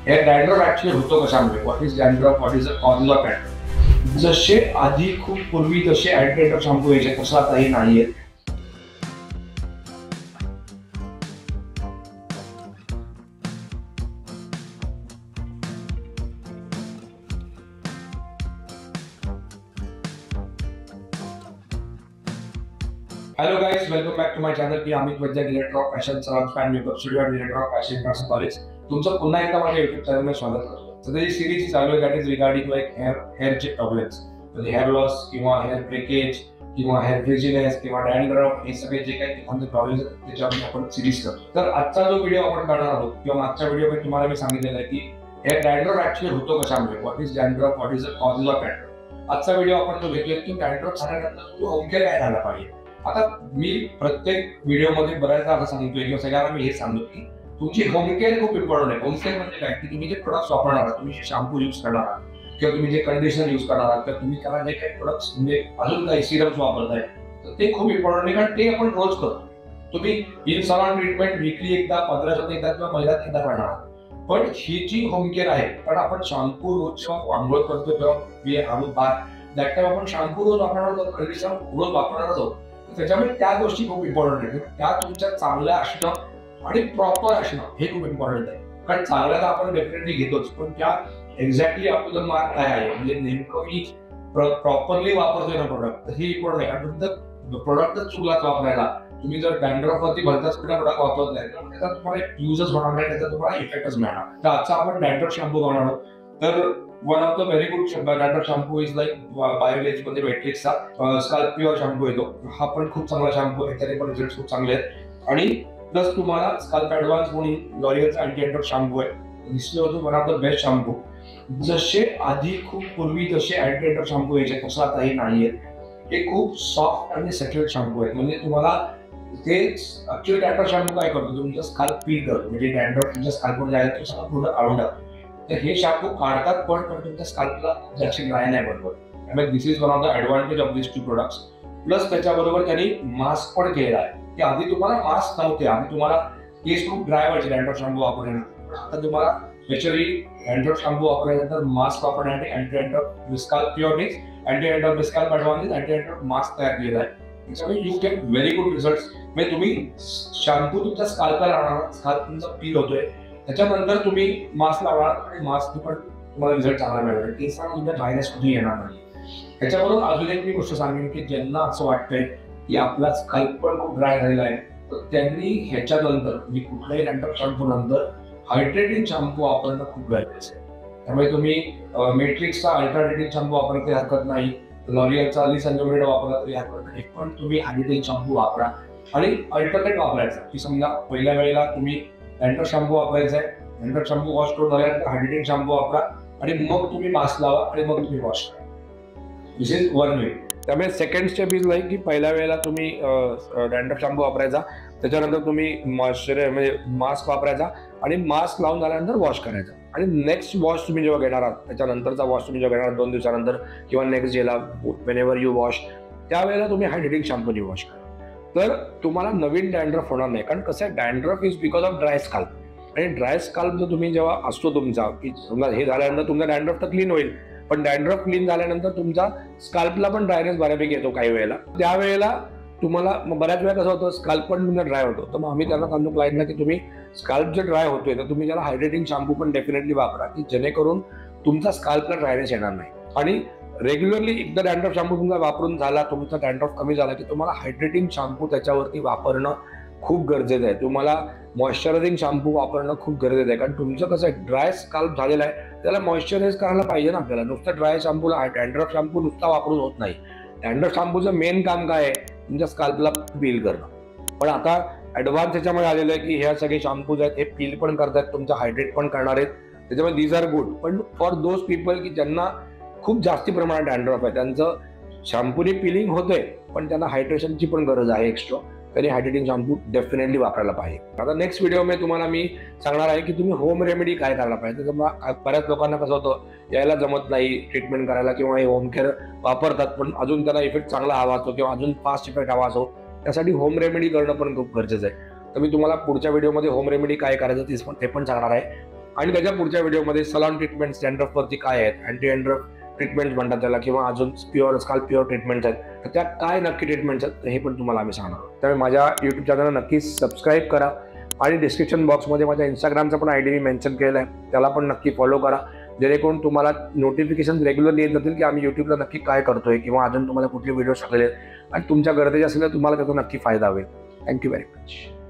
हे dandruff actually होतो कशामुळे? What is dandruff, what is the cause of dandruff? जसे आधी खूप पूर्वी जसे अँटी डॅन्ड्रफ शॅम्पू यायचे तसं आताही नाहीये. Hello guys, welcome back to my channel की Amit Vaidya director of fashion salon span makeup studio आणि director of fashion class college. तुमचं पुन्हा एकदा माझ्या YouTube चॅनलमध्ये स्वागत करतो. सध्या ही सिरीज चालू आहे दॅट इज रिगार्डिंग लाईक हेअरचे प्रॉब्लेम्स, म्हणजे हेअर लॉस किंवा हेअर ब्रेकेज किंवा हेअर फ्रिजीनेस किंवा डॅन्ड्रफ, हे सगळे जे काही एखादे प्रॉब्लेम्स आहेत त्याच्यावर आपण सिरीज करतो. तर आजचा जो व्हिडिओ आपण करणार आहोत किंवा आजच्या व्हिडिओमध्ये तुम्हाला मी सांगितलेलं आहे की हे डॅन्ड्रफ ऍक्च्युअली होतो कशामुळे, what is dandruff, what is the cause of dandruff. आजचा व्हिडिओ आपण तो घेतोय की डॅन्ड्रफ झाल्यानंतर होम केअर काय झालं पाहिजे. आता मी प्रत्येक व्हिडिओमध्ये बऱ्याचदा असं सांगतोय किंवा सगळ्यांना मी हे सांगतो की तुमची होम केअर खूप इम्पॉर्टंट आहे. होम केअर म्हणजे काय की तुम्ही जे प्रोडक्ट्स वापरणार आहात, तुम्ही जे शॅम्पू यूज करणार आहात किंवा तुम्ही जे कंडिशनर यूज करणार आहात, तर तुम्ही त्याला जे काही प्रोडक्ट्स म्हणजे अजून काही सिरम्स वापरताय तर ते खूप इम्पॉर्टंट आहे, कारण ते आपण रोज करतो. तुम्ही इन सलॉन ट्रीटमेंट वीकली एकदा, 15 दिवसात एकदा किंवा महिन्यात एकदा करणार आहात. पण ही जी होम केअर आहे, कारण आपण शॅम्पू रोज आंघोळ करतो किंवा we have bath, that time आपण शॅम्पू रोज वापरणार आहोत, कंडिशनर रोज वापरणार आहोत. त्याच्यामुळे त्या गोष्टी खूप इम्पॉर्टंट आहेत. त्या तुमच्या चांगल्या असणं आणि प्रॉपर असणं हे खूप इम्पॉर्टंट आहे. कारण चांगल्या तर आपण डेफिनेटली घेतोच, पण त्या एक्झॅक्टली आपलं मार्क काय आहे, म्हणजे नेमकं मी प्रॉपरली वापरतोय ना प्रोडक्ट, हे इम्पॉर्टंट आहे. कारण तुमचं प्रोडक्टच चुकलाच वापरायला, तुम्ही जर डॅन्ड्रफवरती भलताच कुठला प्रोडक्ट वापरत नाही तर त्याचा तुम्हाला युजच होणार नाही, त्याचा तुम्हाला इफेक्टच मिळणार. तर आजचा आपण डॅन्ड्रफ शॅम्पू बनवणार आहोत. तर one of the very good dandruff shampoo is like Biolage मध्ये मॅट्रिक्सचा स्काल्प प्युअर शॅम्पू येतो. हा पण खूप चांगला शॅम्पू आहे, त्याचे पण रिझल्ट खूप चांगले आहेत. आणि प्लस तुम्हाला स्काल्प ॲडव्हान्स म्हणून लॉरियलचा अँटी डॅन्ड्रफ शॅम्पू आहे, दिसले होतो one of the best shampoo. जसे आधी खूप पूर्वी जसे अँटी डॅन्ड्रफ शॅम्पू यायचे तसं आताही नाहीये. हे खूप सॉफ्ट आणि सेटल्ड शॅम्पू आहे. म्हणजे तुम्हाला ते ऍक्च्युअली डॅन्ड्रफ शॅम्पू काय करतो, तुमचं स्काल्प पील करतो, म्हणजे डॅन्ड्रफ तुमच्या स्काल्पवर आहे तो सगळं पूर्ण काढून टाकतो. तर हे शॅम्पू काढतात पण तुमच्या स्काल्पला जास्त ड्राय नाही बनवत. त्यामुळे this is one of the advantage of this two products. Plus त्याच्याबरोबर त्यांनी मास्क पण केलेला आहे, की आधी तुम्हाला मास्क नव्हते, आधी तुम्हाला केस खूप ड्राय व्हायचे डॅन्ड्रफ शॅम्पू वापरल्यानंतर. आता तुम्हाला स्पेशली डॅन्ड्रफ शॅम्पू वापरल्यानंतर मास्क वापरण्यासाठी anti dandruff scalp pure mix, anti dandruff scalp advantage, anti dandruff mask तयार केलेला आहे. त्याच्यामुळे you get very good results. म्हणजे तुम्ही शॅम्पू तुमच्या स्काल्पला लावणार, स्काल्प तुमचा पील होतोय, त्याच्यानंतर तुम्ही मास्क लावणार आणि मास्क पण तुम्हाला रिझल्ट चांगला मिळणार, केसांना तुमच्या ड्रायनेस कुठेही येणार नाही. त्याच्याबरोबर अजून एक मी गोष्ट सांगेन की ज्यांना असं वाटतंय की आपला स्काल्प पण खूप ड्राय झालेला आहे, तर त्यांनी ह्याच्यानंतर म्हणजे कुठल्याही डॅन्ड्रफ शॅम्पू नंतर हायड्रेटिंग शॅम्पू वापरणं खूप गरजेचं आहे. त्यामुळे तुम्ही मॅट्रिक्सचा अल्ट्राहायड्रेटिंग शॅम्पू वापरण्यात काही हरकत नाही, लॉरियलचा लिसॅन्डोमेड वापरला तरी हरकत नाही, पण तुम्ही हायड्रेटिंग शॅम्पू वापरा. आणि अल्टरनेट वापरायचा, की समजा पहिल्या वेळेला तुम्ही डॅन्ड्रफ शॅम्पू वापरायचा आहे, डॅन्ड्रफ शॅम्पू वॉश करून झाल्यानंतर हायड्रेटिंग शॅम्पू वापरा आणि मग तुम्ही मास्क लावा आणि मग तुम्ही वॉश करा. दिस इज वन वे. त्यामुळे सेकंड स्टेप इज लाईक की पहिल्या वेळेला तुम्ही डॅन्ड्रफ शॅम्पू वापरायचा, त्याच्यानंतर तुम्ही मॉइश्चरायझर म्हणजे मास्क वापरायचा आणि मास्क लावून झाल्यानंतर वॉश करायचा. आणि नेक्स्ट वॉश तुम्ही जेव्हा घेणार आहात, त्याच्यानंतरचा वॉश तुम्ही जेव्हा घेणार 2 दिवसानंतर किंवा नेक्स्ट डेला व्हेनेवर यू वॉश, त्यावेळेला तुम्ही हायड्रेटिंग शॅम्पूने वॉश करा. तर तुम्हाला नवीन डॅन्ड्रफ होणार नाही. कारण कसं आहे, dandruff is because of dry scalp. आणि ड्राय स्काल्प जर तुम्ही जेव्हा असतो तुमचा, की समजा हे झाल्यानंतर तुमचा डॅन्ड्रफ तर क्लीन होईल, पण डॅन्ड्रफ क्लीन झाल्यानंतर तुमचा स्काल्पला पण ड्रायनेस बऱ्यापैकी येतो काही वेळेला. त्यावेळेला तुम्हाला बऱ्याच वेळा कसं होतं, स्काल्प पण तुमचा ड्राय होतो. तर मग आम्ही त्यांना सांगतो क्लायंटला की तुम्ही स्काल्प जर ड्राय होतोय तर तुम्ही त्याला हायड्रेटिंग शॅम्पू पण डेफिनेटली वापरा, की जेणेकरून तुमचा स्काल्पला ड्रायनेस येणार नाही. आणि रेग्युलरली एकदा डॅन्ड्रफ शॅम्पू तुमचा वापरून झाला, तुमचा डॅन्ड्रफ कमी झाला की तुम्हाला हायड्रेटिंग शॅम्पू त्याच्यावरती वापरणं खूप गरजेचं आहे. तुम्हाला मॉइश्चरायझिंग शॅम्पू वापरणं खूप गरजेचं आहे. कारण तुमचं कसं आहे, ड्राय स्काल्प झालेला आहे, त्याला मॉइश्चराइज करायला पाहिजे ना आपल्याला. नुसतं ड्राय शॅम्पूला डॅन्ड्रफ शॅम्पू नुसता वापरून होत नाही. डॅन्ड्रफ शॅम्पूचं मेन काम काय आहे, तुमच्या स्काल्पला पील करणं. पण आता ॲडव्हान्स याच्यामध्ये आलेलं आहे की ह्या सगळे शॅम्पूज आहेत हे पील पण करतात, तुमचं हायड्रेट पण करणार आहेत. त्याच्यामुळे दीज आर गुड. पण फॉर दोज पीपल की ज्यांना खूप जास्ती प्रमाणात डॅन्ड्रफ आहे, त्यांचं शॅम्पूने पिलिंग होतंय पण त्यांना हायड्रेशनची पण गरज आहे एक्स्ट्रा, तरी हायड्रेटिंग शॅम्पू डेफिनेटली वापरायला पाहिजे. आता नेक्स्ट व्हिडिओमध्ये तुम्हाला मी सांगणार आहे की तुम्ही होम रेमेडी काय करायला पाहिजे. तर बऱ्याच लोकांना कसं होतं, यायला जमत नाही ट्रीटमेंट करायला किंवा हे होम केअर वापरतात पण अजून त्याला इफेक्ट चांगला हवा असतो किंवा अजून फास्ट इफेक्ट हवा असतो, त्यासाठी होम रेमेडी करणं पण खूप गरजेचं आहे. तर मी तुम्हाला पुढच्या व्हिडिओमध्ये होम रेमेडी काय करायचं ते पण सांगणार आहे. आणि त्याच्या पुढच्या व्हिडिओमध्ये सलॉन ट्रीटमेंट्स डॅन्ड्रफवरती काय आहेत, अँटी डॅन्ड्रफ ट्रीटमेंट म्हणतात त्याला, किंवा अजून स्कॅल्प प्युअर ट्रीटमेंट्स आहेत, तर त्या काय नक्की ट्रीटमेंट्स आहेत हे पण तुम्हाला आम्ही सांगणार. त्यामुळे माझ्या यूट्यूब चॅनलला नक्की सबस्क्राईब करा आणि डिस्क्रिप्शन बॉक्समध्ये माझ्या इंस्टाग्रामचा पण ID मी मेन्शन केलेला आहे, त्याला पण नक्की फॉलो करा, जेणेकरून तुम्हाला नोटिफिकेशन रेग्युलरली येत जातील की आम्ही यूट्यूबला नक्की काय करतोय किंवा अजून तुम्हाला कुठले व्हिडिओ टाकलेले आहेत आणि तुमच्या गरजेचे असेल तर तुम्हाला त्याचा नक्की फायदा होईल. Thank you very much.